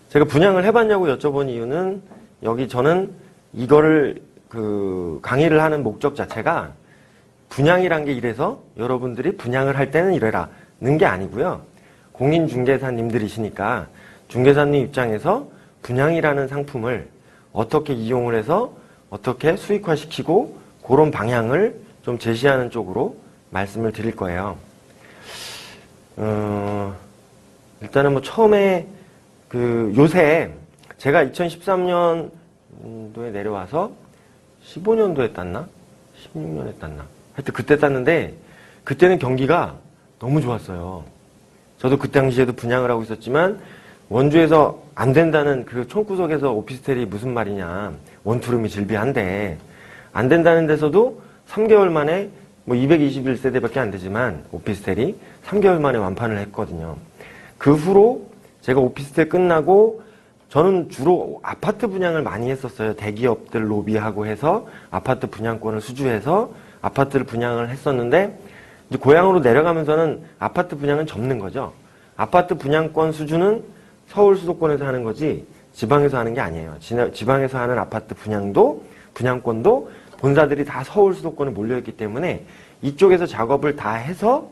제가 분양을 해봤냐고 여쭤본 이유는 여기 저는 이거를 강의를 하는 목적 자체가 분양이란 게 이래서 여러분들이 분양을 할 때는 이래라는 게 아니고요. 공인중개사님들이시니까 중개사님 입장에서 분양이라는 상품을 어떻게 이용을 해서 어떻게 수익화시키고 그런 방향을 좀 제시하는 쪽으로 말씀을 드릴 거예요. 일단은 뭐 처음에 요새 제가 2013년도에 내려와서 15년도에 땄나? 16년에 땄나? 하여튼 그때 땄는데 그때는 경기가 너무 좋았어요. 저도 그 당시에도 분양을 하고 있었지만 원주에서 안 된다는 그 총구석에서 오피스텔이 무슨 말이냐. 원투룸이 질비한데 안 된다는 데서도 3개월 만에 뭐 221세대밖에 안 되지만 오피스텔이 3개월 만에 완판을 했거든요. 그 후로 제가 오피스텔 끝나고 저는 주로 아파트 분양을 많이 했었어요. 대기업들 로비하고 해서 아파트 분양권을 수주해서 아파트를 분양을 했었는데 이제 고향으로 내려가면서는 아파트 분양은 접는 거죠. 아파트 분양권 수주는 서울 수도권에서 하는 거지 지방에서 하는 게 아니에요. 지방에서 하는 아파트 분양권도 본사들이 다 서울 수도권에 몰려있기 때문에 이쪽에서 작업을 다 해서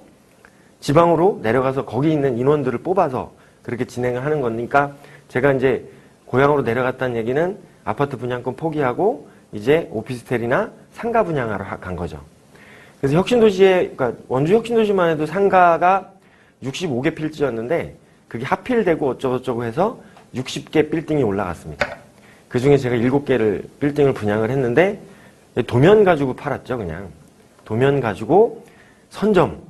지방으로 내려가서 거기 있는 인원들을 뽑아서 그렇게 진행을 하는 거니까 제가 이제 고향으로 내려갔다는 얘기는 아파트 분양권 포기하고 이제 오피스텔이나 상가 분양하러 간 거죠. 그래서 혁신도시에, 그러니까 원주 혁신도시만 해도 상가가 65개 필지였는데 그게 하필되고 어쩌고저쩌고 해서 60개 빌딩이 올라갔습니다. 그 중에 제가 7개를 빌딩을 분양을 했는데 도면 가지고 팔았죠, 그냥. 도면 가지고 선점.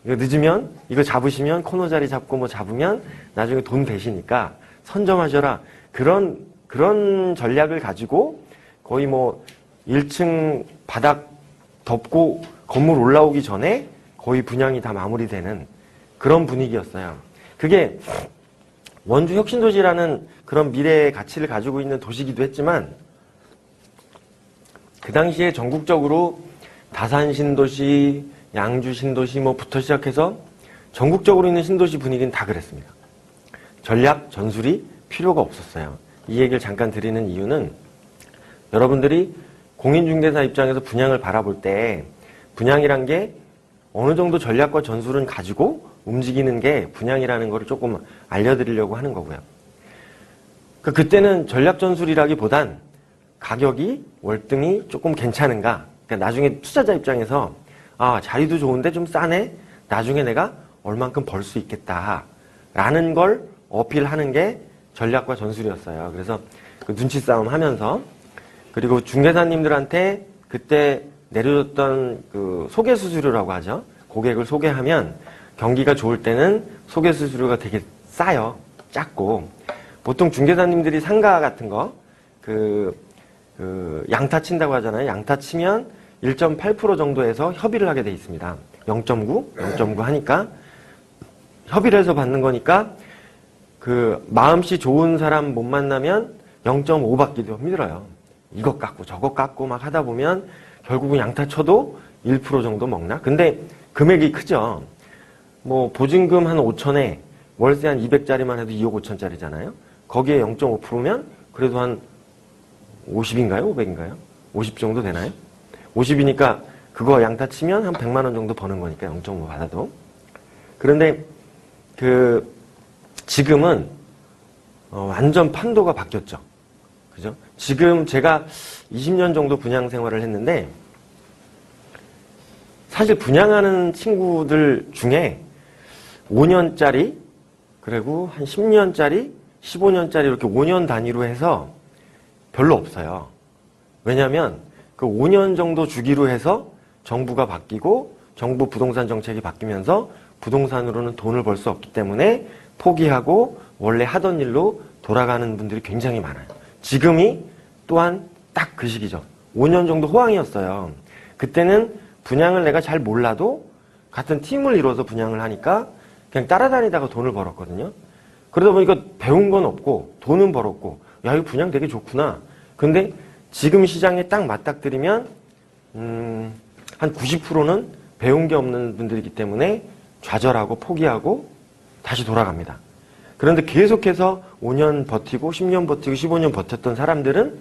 이거 늦으면, 이거 잡으시면, 코너 자리 잡고 뭐 잡으면 나중에 돈 되시니까 선점하셔라. 그런 전략을 가지고 거의 뭐 1층 바닥 덮고 건물 올라오기 전에 거의 분양이 다 마무리되는 그런 분위기였어요. 그게 원주 혁신도시라는 그런 미래의 가치를 가지고 있는 도시이기도 했지만 그 당시에 전국적으로 다산 신도시, 양주 신도시 뭐부터 시작해서 전국적으로 있는 신도시 분위기는 다 그랬습니다. 전략, 전술이 필요가 없었어요. 이 얘기를 잠깐 드리는 이유는 여러분들이 공인중개사 입장에서 분양을 바라볼 때 분양이란 게 어느 정도 전략과 전술은 가지고 움직이는 게 분양이라는 거를 조금 알려드리려고 하는 거고요. 그때는 전략 전술이라기보단 가격이 월등히 조금 괜찮은가. 그러니까 나중에 투자자 입장에서 자리도 좋은데 좀 싸네. 나중에 내가 얼만큼 벌 수 있겠다. 라는 걸 어필하는 게 전략과 전술이었어요. 그래서 그 눈치 싸움 하면서 그리고 중개사님들한테 그때 내려줬던 그 소개 수수료라고 하죠. 고객을 소개하면 경기가 좋을 때는 소개 수수료가 되게 싸요. 작고. 보통 중개사님들이 상가 같은 거, 양타 친다고 하잖아요. 양타 치면 1.8% 정도에서 협의를 하게 돼 있습니다. 0.9 하니까 협의를 해서 받는 거니까 마음씨 좋은 사람 못 만나면 0.5 받기도 힘들어요. 이것 깎고 저것 깎고 막 하다 보면 결국은 양타 쳐도 1% 정도 먹나? 근데 금액이 크죠. 뭐 보증금 한 5천에 월세 한 200짜리만 해도 2억 5천짜리잖아요. 거기에 0.5%면 그래도 한 50인가요? 500인가요? 50 정도 되나요? 50이니까 그거 양타 치면 한 100만 원 정도 버는 거니까 0.5 받아도. 그런데 지금은 완전 판도가 바뀌었죠. 그죠? 지금 제가 20년 정도 분양 생활을 했는데 사실 분양하는 친구들 중에 5년짜리 그리고 한 10년짜리 15년짜리 이렇게 5년 단위로 해서 별로 없어요. 왜냐하면 그 5년 정도 주기로 해서 정부가 바뀌고 정부 부동산 정책이 바뀌면서 부동산으로는 돈을 벌 수 없기 때문에 포기하고 원래 하던 일로 돌아가는 분들이 굉장히 많아요. 지금이 또한 딱 그 시기죠. 5년 정도 호황이었어요. 그때는 분양을 내가 잘 몰라도 같은 팀을 이뤄서 분양을 하니까 그냥 따라다니다가 돈을 벌었거든요. 그러다 보니까 배운 건 없고 돈은 벌었고 야 이거 분양 되게 좋구나. 근데 지금 시장에 딱 맞닥뜨리면 한 90%는 배운 게 없는 분들이기 때문에 좌절하고 포기하고 다시 돌아갑니다. 그런데 계속해서 5년 버티고 10년 버티고 15년 버텼던 사람들은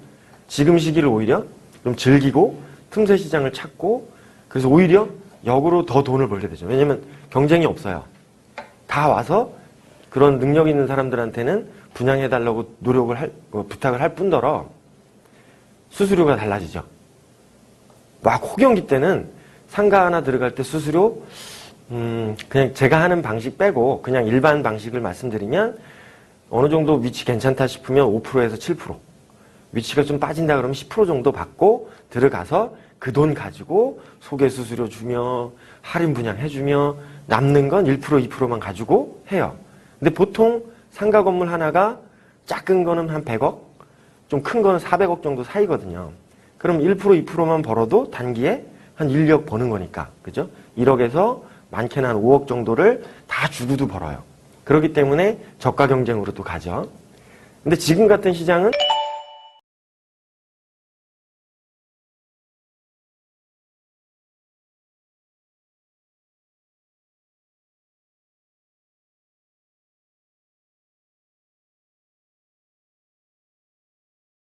지금 시기를 오히려 좀 즐기고 틈새 시장을 찾고 그래서 오히려 역으로 더 돈을 벌게 되죠. 왜냐면 경쟁이 없어요. 다 와서 그런 능력 있는 사람들한테는 분양해달라고 부탁을 할 뿐더러 수수료가 달라지죠. 막 호경기 때는 상가 하나 들어갈 때 수수료 그냥 제가 하는 방식 빼고 그냥 일반 방식을 말씀드리면 어느 정도 위치 괜찮다 싶으면 5%에서 7%, 위치가 좀 빠진다 그러면 10% 정도 받고 들어가서 그 돈 가지고 소개 수수료 주며 할인 분양해주며 남는 건 1%, 2%만 가지고 해요. 근데 보통 상가 건물 하나가 작은 거는 한 100억, 좀 큰 거는 400억 정도 사이거든요. 그럼 1%, 2%만 벌어도 단기에 한 1억 버는 거니까, 그죠? 1억에서 많게는 한 5억 정도를 다 주고도 벌어요. 그렇기 때문에 저가 경쟁으로도 가죠. 근데 지금 같은 시장은